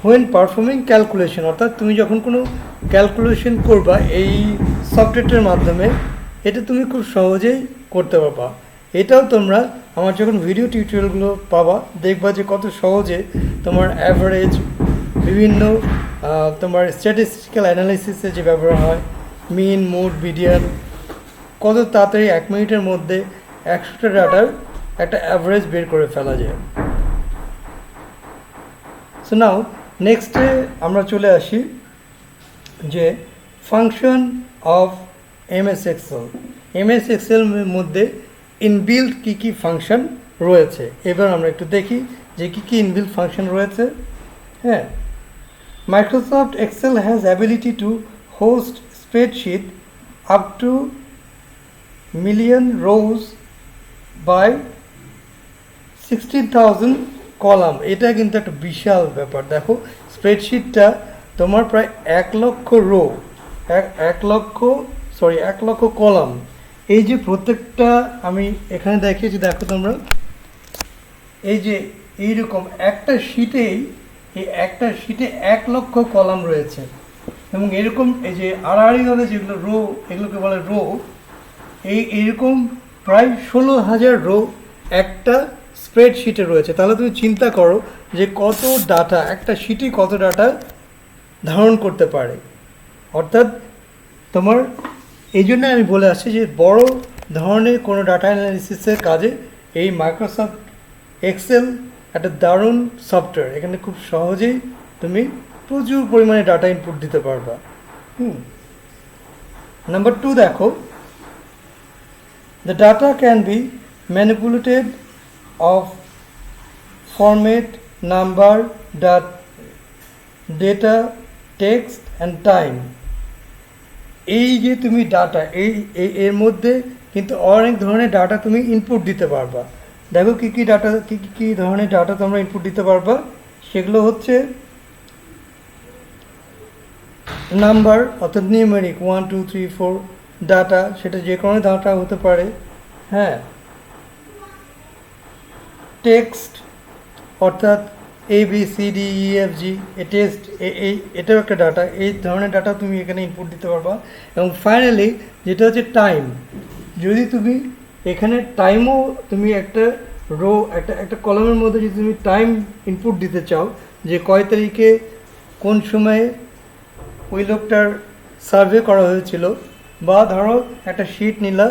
হোয়েন পারফর্মিং ক্যালকুলেশন, অর্থাৎ তুমি যখন কোনো ক্যালকুলেশন করবা এই সফটওয়্যারটার মাধ্যমে, এটা তুমি খুব সহজেই করতে পারবা। এটাও তোমরা আমার যখন ভিডিও টিউটোরিয়ালগুলো পাবা দেখবা যে কত সহজে তোমার অ্যাভারেজ, বিভিন্ন তোমার স্ট্যাটিস্টিক্যাল অ্যানালিসিসে যে ব্যবহার হয়, মিন, মোড, মিডিয়ান, কত তাড়াতাড়ি 1 মিনিটের মধ্যে 100টা ডাটার একটা অ্যাভারেজ বের করে ফেলা যায়। সো নাও নেক্সটে আমরা চলে আসি যে function of MS Excel. MS এক্সেলের মধ্যে ইনবিল্ট কী কী ফাংশন রয়েছে এবার আমরা একটু দেখি যে কী কী ইনবিল্ট ফাংশন রয়েছে। হ্যাঁ, Microsoft Excel has ability to host spreadsheet up to million rows by 16,000 column. এটা কিন্তু একটা বিশাল ব্যাপার। দেখো স্প্রেডশিটটা তোমার প্রায় 1 লক্ষ রো, 1 লক্ষ কলাম। এই যে প্রত্যেকটা আমি এখানে দেখিয়েছি, দেখো তোমরা এই যে এইরকম একটা শিটেই, এই একটা শিটে 1 লক্ষ কলাম রয়েছে এবং এরকম এই যে আড়াআড়িভাবে যেগুলো রো, এগুলোকে বলে রো। এইরকম প্রায় 16,000 রো একটা স্প্রেডশিটে রয়েছে। তাহলে তুমি চিন্তা করো যে কত ডাটা একটা শিটই কত ডাটা ধারণ করতে পারে। অর্থাৎ তোমার এই জন্য আমি বলে আসছি যে বড় ধরনের কোনো ডাটা অ্যানালিসিসের কাজে এই মাইক্রোসফট এক্সেল একটা দারুণ সফটওয়্যার। এখানে খুব সহজেই তুমি প্রচুর পরিমাণে ডাটা ইনপুট দিতে পারবা। নাম্বার 2 দেখো, the data can be manipulated of format, number, data, text and time। এই যে তুমি ডাটা এর মধ্যে কিন্তু অনেক ধরনের ডাটা তুমি ইনপুট দিতে পারবা। দেখো কী কী ডাটা, কী ধরনের ডাটা তোমরা ইনপুট দিতে পারবা। সেগুলো হচ্ছে নাম্বার, অর্থাৎ নিউমেরিক 1 2 3 4 ডাটা, সেটা যে কোনো ডাটা হতে পারে। হ্যাঁ, টেক্সট অর্থাৎ ABCDEFG, এ টেক্সট, এটাও একটা ডাটা। এই ধরনের ডাটা তুমি এখানে ইনপুট দিতে পারবা। এবং ফাইনালি যেটা হচ্ছে টাইম, যদি তুমি এখানে টাইমও তুমি একটা রো, একটা কলামের মধ্যে যদি তুমি টাইম ইনপুট দিতে চাও যে কয় তারিখে কোন সময়ে ওই লোকটার সার্ভে করা হয়েছিল, বা ধরো একটা শিট নিলা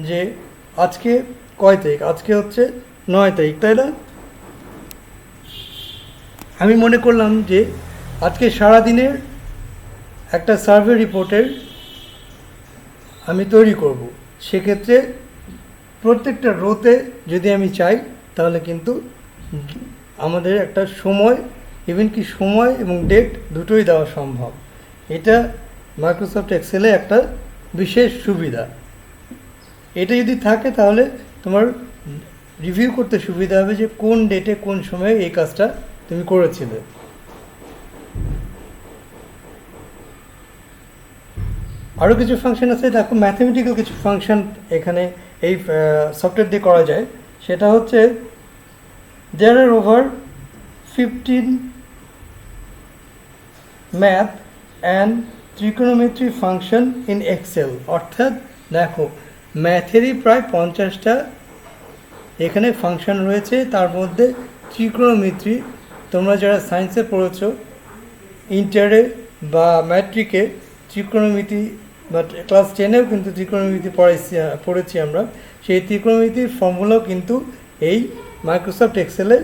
যে আজকে কয় তারিখ, আজকে হচ্ছে 9 তারিখ, তাই না? আমি মনে করলাম যে আজকে সারাদিনের একটা সার্ভে রিপোর্টের আমি তৈরি করব। সেক্ষেত্রে প্রত্যেকটা রোতে যদি আমি চাই তাহলে কিন্তু আমাদের একটা সময়, ইভেন কি সময় এবং ডেট দুটোই দেওয়া সম্ভব। এটা মাইক্রোসফট এক্সেলে একটা বিশেষ সুবিধা। এটা যদি থাকে তাহলে তোমার রিভিউ করতে সুবিধা হবে যে কোন ডেটে কোন সময়ে এই কাজটা তুমি করেছিলে। আরও কিছু ফাংশন আছে, দেখো ম্যাথমেটিক্যাল কিছু ফাংশন এখানে এই সফটওয়্যার দিয়ে করা যায়। সেটা হচ্ছে there are over 15 math and trigonometry function in Excel. অর্থাৎ দেখো ম্যাথেরই প্রায় 50টা এখানে ফাংশন রয়েছে। তার মধ্যে ট্রিকোনোমেট্রি, তোমরা যারা সায়েন্সে পড়েছো, ইন্টারে বা ম্যাট্রিকে ট্রিকোনোমিতি, বা ক্লাস 10এও কিন্তু ট্রিকোনোমিতি পড়েছি আমরা। সেই ট্রিকোনোমিতির ফর্মুলাও কিন্তু এই মাইক্রোসফট এক্সেলে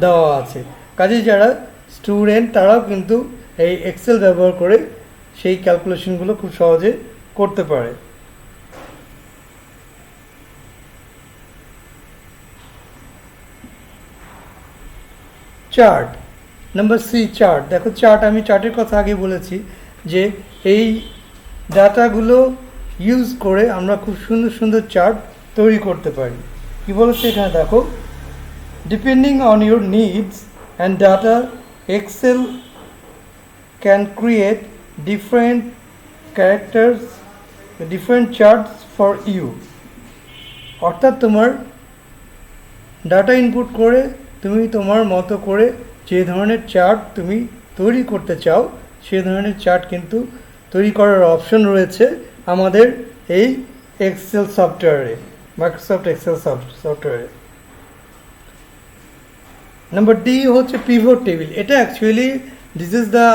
দেওয়া আছে। কাজে যারা স্টুডেন্ট তারাও কিন্তু এই এক্সেল ব্যবহার করে সেই ক্যালকুলেশনগুলো খুব সহজে করতে পারে। Chart, number 3 chart. দেখো চার্ট, আমি চার্টের কথা আগে বলেছি যে এই ডাটাগুলো ইউজ করে আমরা খুব সুন্দর সুন্দর চার্ট তৈরি করতে পারি। কি বলেছে এখানে দেখো, depending on your needs and data Excel can create different characters, different charts for you. অর্থাৎ তোমার ডাটা ইনপুট করে তুমি তোমার মতো করে যে ধরনের চার্ট তুমি তৈরি করতে চাও সেই ধরনের চার্ট কিন্তু তৈরি করার অপশন রয়েছে আমাদের এই এক্সেল সফটওয়্যারে, মাইক্রোসফট এক্সেল সফটওয়্যারে। নাম্বার ডি হচ্ছে পিভট টেবিল। এটা actually this is the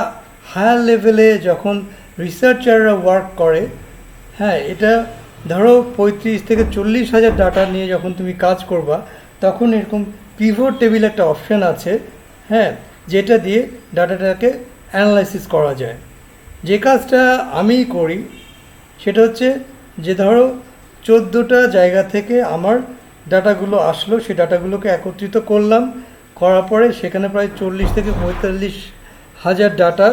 higher লেভেলে যখন রিসার্চাররা ওয়ার্ক করে, হ্যাঁ, এটা ধরো 35 থেকে 40,000 ডাটা নিয়ে যখন তুমি কাজ করবা তখন এরকম পিভট টেবিল একটা অপশান আছে, হ্যাঁ, যেটা দিয়ে ডাটাটাকে অ্যানালাইসিস করা যায়। যে কাজটা আমি করি সেটা হচ্ছে যে ধরো 14টা জায়গা থেকে আমার ডাটাগুলো আসলো, সেই ডাটাগুলোকে একত্রিত করলাম, করার পরে সেখানে প্রায় 40 থেকে 45,000 ডাটা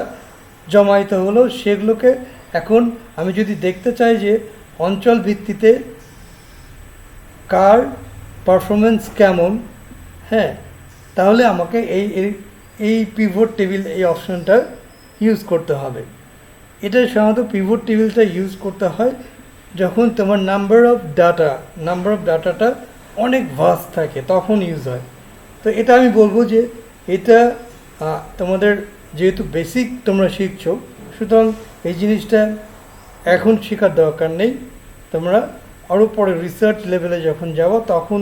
জমায়িত হলো। সেগুলোকে এখন আমি যদি দেখতে চাই যে অঞ্চল ভিত্তিতে কার পারফরমেন্স কেমন, হ্যাঁ, তাহলে আমাকে এই পিভট টেবিল এই অপশনটা ইউজ করতে হবে। এটা সাধারণত পিভট টেবিলটা ইউজ করতে হয় যখন তোমার নাম্বার অফ ডাটাটা অনেক ভাস্ট থাকে, তখন ইউজ হয়। তো এটা আমি বলবো যে এটা তোমাদের যেহেতু বেসিক তোমরা শিখছো, সুতরাং এই জিনিসটা এখন শেখার দরকার নেই। তোমরা আরও পরে রিসার্চ লেভেলে যখন যাবো তখন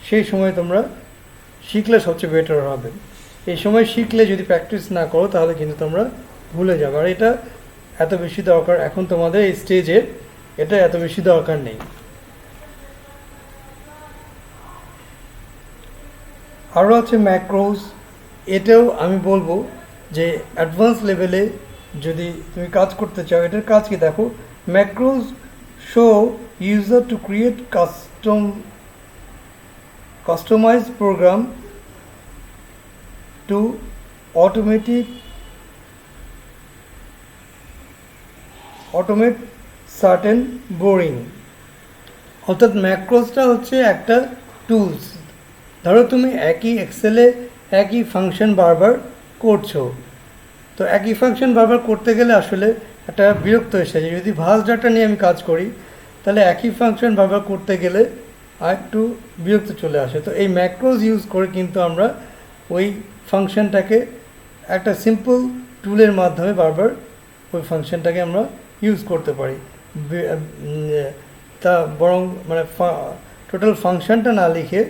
সেই সময় তোমরা শিখলে সবচেয়ে বেটার হবে। এই সময় শিখলে যদি প্র্যাকটিস না করো তাহলে কিন্তু তোমরা ভুলে যাবে। আর এটা এত বেশি দরকার এখন তোমাদের এই স্টেজে, এটা এত বেশি দরকার নেই। আরও আছে ম্যাক্রোজ। এটাও আমি বলবো যে অ্যাডভান্স লেভেলে যদি তুমি কাজ করতে চাও, এটার কাজ কি দেখো, macros show user to create customized program to automate certain boring। অর্থাৎ ম্যাক্রোসটা হচ্ছে একটা টুলস। ধরো তুমি একই এক্সেলে একই ফাংশন বারবার করছো, তো একই ফাংশন বারবার করতে গেলে আসলে একটা বিরক্ত এসে যায়। যদি ভাস্ট ডাটা নিয়ে আমি কাজ করি তাহলে একই ফাংশন বারবার করতে গেলে আর একটু বিরক্ত চলে আসে। তো এই ম্যাক্রোজ ইউজ করে কিন্তু আমরা ওই ফাংশনটাকে একটা সিম্পল টুলের মাধ্যমে বারবার ওই ফাংশনটাকে আমরা ইউজ করতে পারি। তা বরং মানে টোটাল ফাংশনটা না লিখে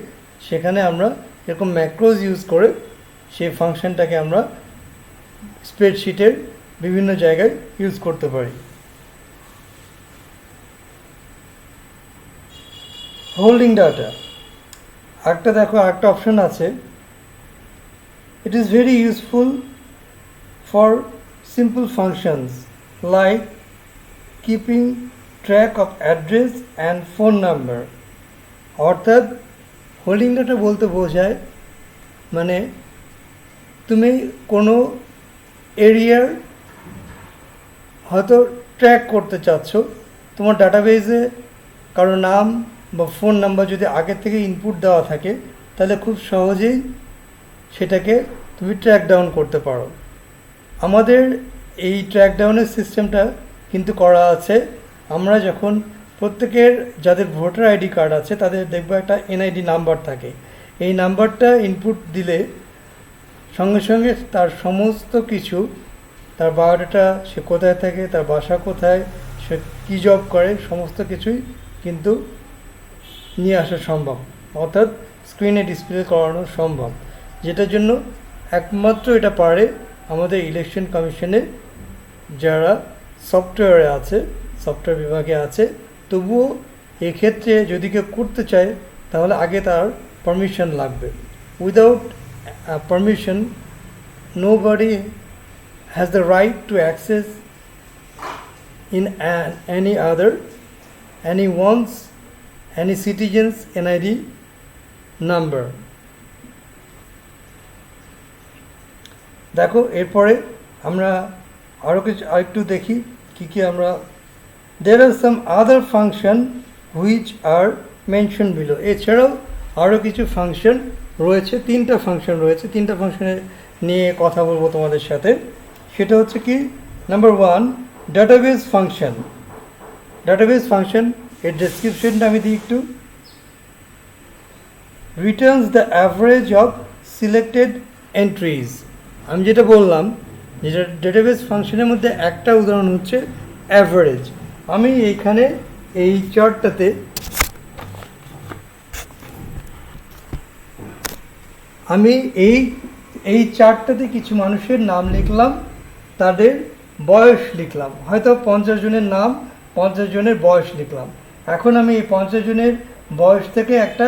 সেখানে আমরা এরকম ম্যাক্রোজ ইউজ করে সেই ফাংশনটাকে আমরা স্প্রেডশিটের বিভিন্ন জায়গায় ইউজ করতে পারি। হোল্ডিং ডাটা একটা দেখো, একটা অপশন আছে, it is very useful for simple functions like keeping track of address and phone number. অর্থাৎ হোল্ডিং ডাটা বলতে বোঝায় মানে তুমি কোনো এরিয়ার হয়তো ট্র্যাক করতে চাচ্ছ, তোমার ডাটাবেজে কারো নাম বা ফোন নাম্বার যদি আগের থেকে ইনপুট দেওয়া থাকে তাহলে খুব সহজেই সেটাকে তুমি ট্র্যাক ডাউন করতে পারো। আমাদের এই ট্র্যাক ডাউনের সিস্টেমটা কিন্তু করা আছে, আমরা যখন প্রত্যেকের যাদের ভোটার আইডি কার্ড আছে তাদের দেখবো একটা এনআইডি নাম্বার থাকে। এই নাম্বারটা ইনপুট দিলে সঙ্গে সঙ্গে তার সমস্ত কিছু, তার বায়োডাটা, সে কোথায় থাকে, তার বাসা কোথায়, সে কী জব করে, সমস্ত কিছুই কিন্তু নিয়ে আসা সম্ভব, অর্থাৎ স্ক্রিনে ডিসপ্লে করানো সম্ভব। যেটার জন্য একমাত্র এটা পারে আমাদের ইলেকশন কমিশনের যারা সফটওয়্যারে আছে, সফটওয়্যার বিভাগে আছে। তবুও এক্ষেত্রে যদি কেউ করতে চায় তাহলে আগে তার পারমিশন লাগবে। Without permission nobody has the right to access in any citizen's NID number। দেখো এরপরে আমরা আরেকটু দেখি কি আমরা। there are some other function which are mentioned below। এছাড়াও আরও কিছু ফাংশন রয়েছে, তিনটা ফাংশন রয়েছে, তিনটা ফাংশনের নিয়ে কথা বলবো তোমাদের সাথে। সেটা হচ্ছে কি, number 1 database function. Database function এর ডেসক্রিপশনটা আমি দিই একটু। Returns the average of selected entries. আমি যেটা বললাম যেটা ডেটাবেস ফাংশনের মধ্যে একটা উদাহরণ হচ্ছে অ্যাভারেজ। আমি এইখানে এই চার্টটাতে আমি এই চার্টটাতে কিছু মানুষের নাম লিখলাম, তাদের বয়স লিখলাম, হয়তো 50 জনের নাম, 50 জনের বয়স লিখলাম। এখন আমি এই 50 জনের বয়স থেকে একটা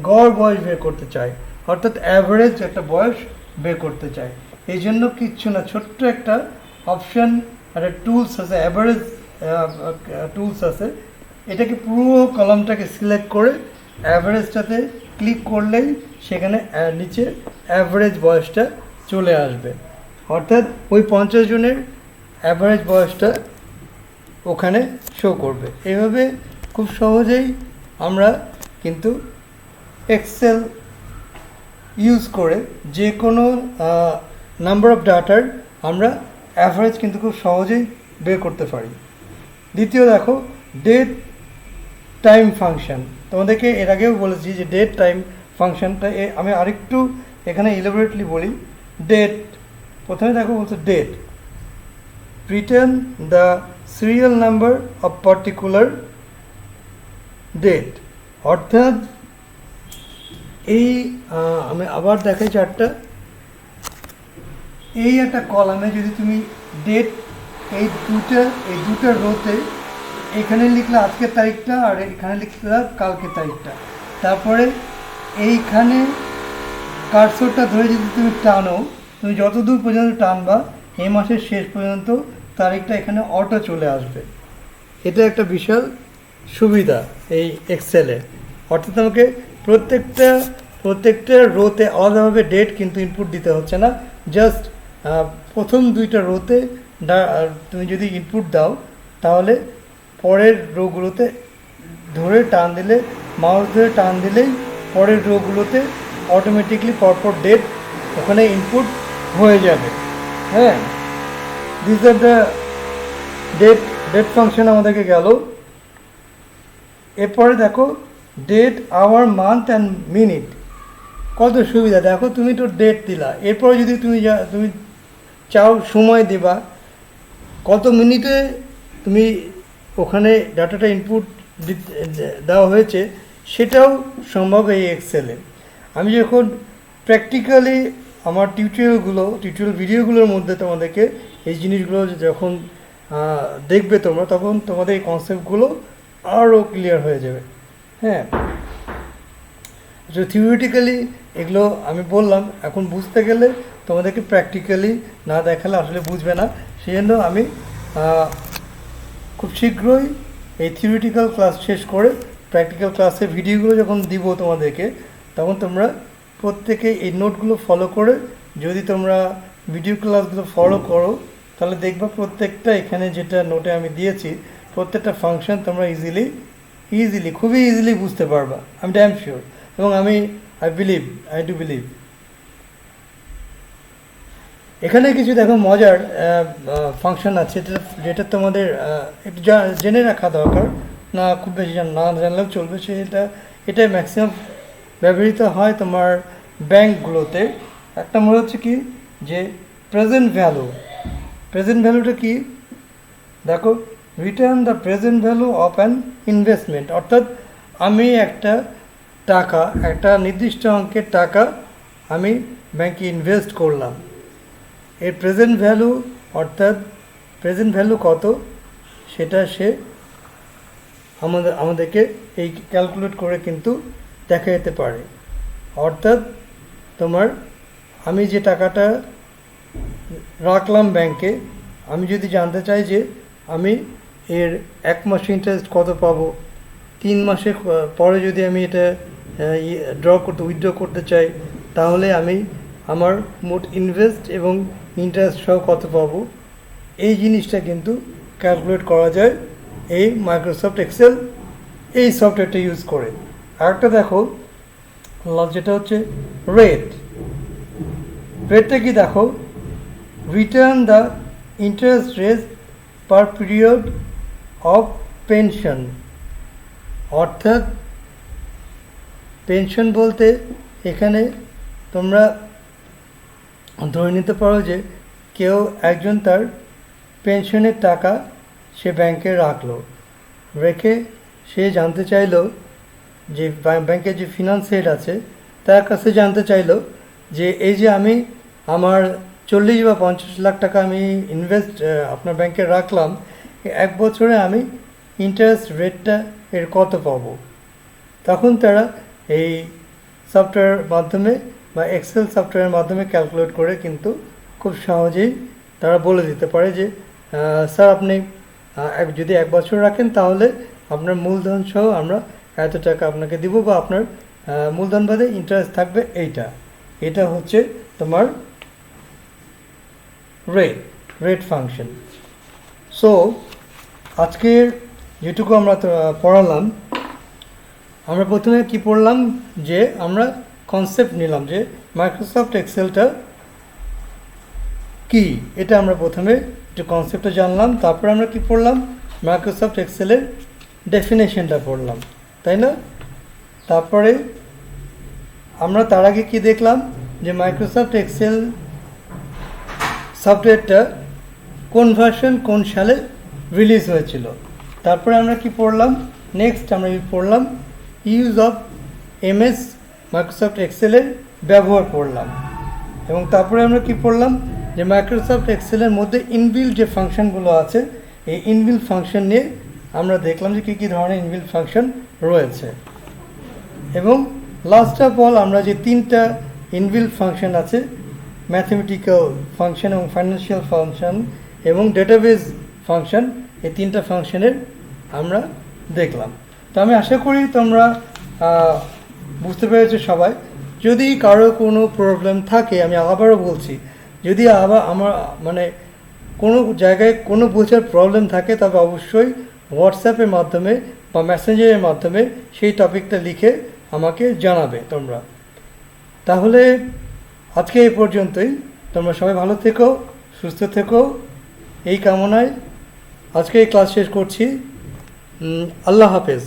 গড় বয়স বের করতে চাই, অর্থাৎ অ্যাভারেজ একটা বয়স বের করতে চাই। এই জন্য কিচ্ছু না, ছোট্ট একটা অপশান, একটা টুলস আছে, অ্যাভারেজ টুলস আছে। এটাকে পুরো কলামটাকে সিলেক্ট করে অ্যাভারেজটাতে ক্লিক করলেই সেখানে নিচে অ্যাভারেজ বয়সটা চলে আসবে, অর্থাৎ ওই 50 জনের অ্যাভারেজ বয়সটা ওখানে শো করবে। এভাবে খুব সহজেই আমরা কিন্তু এক্সেল ইউজ করে যে কোনো নাম্বার অফ ডাটার আমরা অ্যাভারেজ কিন্তু খুব সহজেই বের করতে পারি। দ্বিতীয় দেখো, ডেট টাইম ফাংশন। তোমাদেরকে এর আগেও বলেছি যে ডেট টাইম ফাংশনটা আমি আরেকটু এখানে ইলাবোরেটলি বলি। ডেট, প্রথমে দেখো বলছে date, return the serial number of particular date, অর্থাৎ এই আমি আবার দেখাই চারটা। এই একটা কলামে যদি তুমি ডেট এই দুটা রোতে এখানে লিখলে আজকের তারিখটা আর এখানে লিখলে কালকের তারিখটা, তারপরে এইখানে কার্সরটা ধরে যদি তুমি টানো, তুমি যত দূর পর্যন্ত টানবা এই মাসের শেষ পর্যন্ত তারিখটা এখানে অটো চলে আসবে। এটা একটা বিশাল সুবিধা এই এক্সেলে, অর্থাৎ আমাকে প্রত্যেকটা রোতে আলাদাভাবে ডেট কিন্তু ইনপুট দিতে হচ্ছে না। জাস্ট প্রথম দুইটা রোতে তুমি যদি ইনপুট দাও তাহলে পরের রোগুলোতে ধরে টান দিলে, মাউস ধরে টান দিলেই পরের রোগুলোতে অটোমেটিকলি পরপর ডেট ওখানে ইনপুট হয়ে যাবে। হ্যাঁ, this are the date function আমাদেরকে গেল। এরপরে দেখো date, hour, month and minute. কত সুবিধা দেখো, তুমি তো ডেট দিলা, এরপরে যদি তুমি চাও সময় দেবা, কত মিনিটে তুমি ওখানে ডাটাটা ইনপুট দেওয়া হয়েছে সেটাও সম্ভব এই এক্সেলে। আমি যখন প্র্যাকটিক্যালি আমার টিউটোরিয়াল ভিডিওগুলোর মধ্যে তোমাদেরকে এই জিনিসগুলো যখন দেখবে তোমরা, তখন তোমাদের এই কনসেপ্টগুলো আরও ক্লিয়ার হয়ে যাবে। হ্যাঁ, থিওরিটিক্যালি এগুলো আমি বললাম, এখন বুঝতে গেলে তোমাদেরকে প্র্যাকটিক্যালি না দেখালে আসলে বুঝবে না। সেই জন্য আমি খুব শীঘ্রই এই থিওরিটিক্যাল ক্লাস শেষ করে প্র্যাকটিক্যাল ক্লাসের ভিডিওগুলো যখন দিব তোমাদেরকে, তখন তোমরা প্রত্যেকে এই নোটগুলো ফলো করে, যদি তোমরা ভিডিও ক্লাসগুলো ফলো করো তাহলে দেখবা প্রত্যেকটা এখানে যেটা নোটে আমি দিয়েছি প্রত্যেকটা ফাংশন তোমরা খুবই ইজিলি বুঝতে পারবা। আমি ড্যাম শিওর, এবং আই ডু বিলিভ। এখানে কিছু দেখো মজার ফাংশন আছে যেটা তোমাদের একটু জেনে রাখা দরকার, না খুব বেশি না জানলেও চলবে। এটা ম্যাক্সিমাম ব্যবহৃত হয় তোমার ব্যাঙ্কগুলোতে। একটা মনে হচ্ছে কি যে প্রেজেন্ট ভ্যালুটা কি দেখো, return the present value of an investment, অর্থাৎ আমি একটা নির্দিষ্ট অঙ্কের টাকা আমি ব্যাংকে ইনভেস্ট করলাম, এর প্রেজেন্ট ভ্যালু, অর্থাৎ প্রেজেন্ট ভ্যালু কত সেটা সে আমাদেরকে এই ক্যালকুলেট করে কিন্তু দেখা যেতে পারে। অর্থাৎ আমি যে টাকাটা রাখলাম ব্যাংকে, আমি যদি জানতে চাই যে আমি এর 1 মাসে ইন্টারেস্ট কত পাবো, 3 মাসের পরে যদি আমি এটা উইথড্র করতে চাই, তাহলে আমি আমার মোট ইনভেস্ট এবং ইন্টারেস্ট সহ কত পাবো, এই জিনিসটা কিন্তু ক্যালকুলেট করা যায় এই মাইক্রোসফট এক্সেল এই সফটওয়্যারটা ইউজ করে। আরেকটা দেখো যেটা হচ্ছে রেটটা কি দেখো, return the interest rate per period of pension, অর্থাৎ পেনশন বলতে এখানে তোমরা ধরে নিতে পারো যে কেউ একজন তার পেনশনের টাকা সে ব্যাংকে রাখলো, রেখে সে জানতে চাইলো যে ব্যাংকের যে ফিনান্স হেড আছে তার কাছে জানতে চাইলো যে এই যে আমি আমার 40 বা 50 লাখ টাকা আমি ইনভেস্ট আপনার ব্যাংকে রাখলাম, এক বছরে আমি ইন্টারেস্ট রেটটা এর কত পাবো। তখন তারা এই সফটওয়্যারের মাধ্যমে বা এক্সেল সফটওয়্যারের মাধ্যমে ক্যালকুলেট করে কিন্তু খুব সহজেই তারা বলে দিতে পারে যে স্যার আপনি যদি এক বছর রাখেন তাহলে আপনার মূলধন সহ আমরা এত টাকা আপনাকে দিব, বা আপনার মূলধন বাদে ইন্টারেস্ট থাকবে এইটা। এটা হচ্ছে তোমার রেট ফাংশন। সো আজকের যেটুকু আমরা পড়ালাম, আমরা প্রথমে কি পড়লাম যে আমরা কনসেপ্ট নিলাম যে মাইক্রোসফট এক্সেলটা কি, এটা আমরা প্রথমে একটু কনসেপ্টটা জানলাম। তারপর আমরা কি পড়লাম, মাইক্রোসফট এক্সেলের ডেফিনেশনটা পড়লাম, তাই না? তারপরে আমরা তার আগে কি দেখলাম যে মাইক্রোসফট এক্সেল সফটওয়্যারটা কোন ভার্সন কোন সালে রিলিজ হয়েছিল। তারপরে আমরা কি পড়লাম, নেক্সট আমরা পড়লাম ইউজ অফ এমএস মাইক্রোসফট এক্সেলের ব্যবহার পড়লাম। এবং তারপরে আমরা কি পড়লাম যে মাইক্রোসফট এক্সেলের মধ্যে ইনবিল্ট যে ফাংশনগুলো আছে, এই ইনবিল্ট ফাংশন নিয়ে আমরা দেখলাম যে কী কী ধরনের ইনবিল্ট ফাংশন রয়েছে। এবং লাস্ট অফ অল আমরা যে 3টা ইনবিল্ট ফাংশন আছে, ম্যাথমেটিক্যাল ফাংশন এবং ফাইন্যান্সিয়াল ফাংশন এবং ডেটাবেজ ফাংশন, এই 3টা ফাংশনের আমরা দেখলাম। তো আমি আশা করি তোমরা বুঝতে পেরেছো সবাই। যদি কারো কোনো প্রবলেম থাকে, আমি আবারও বলছি, যদি আমার কোনো জায়গায় কোনো বোঝার প্রবলেম থাকে তবে অবশ্যই হোয়াটসঅ্যাপের মাধ্যমে বা মেসেঞ্জারের মাধ্যমে সেই টপিকটা লিখে আমাকে জানাবে তোমরা। তাহলে আজকে এই পর্যন্তই। তোমরা সবাই ভালো থেকো, সুস্থ থেকো, এই কামনায় আজকে এই ক্লাস শেষ করছি। আল্লাহ হাফেজ।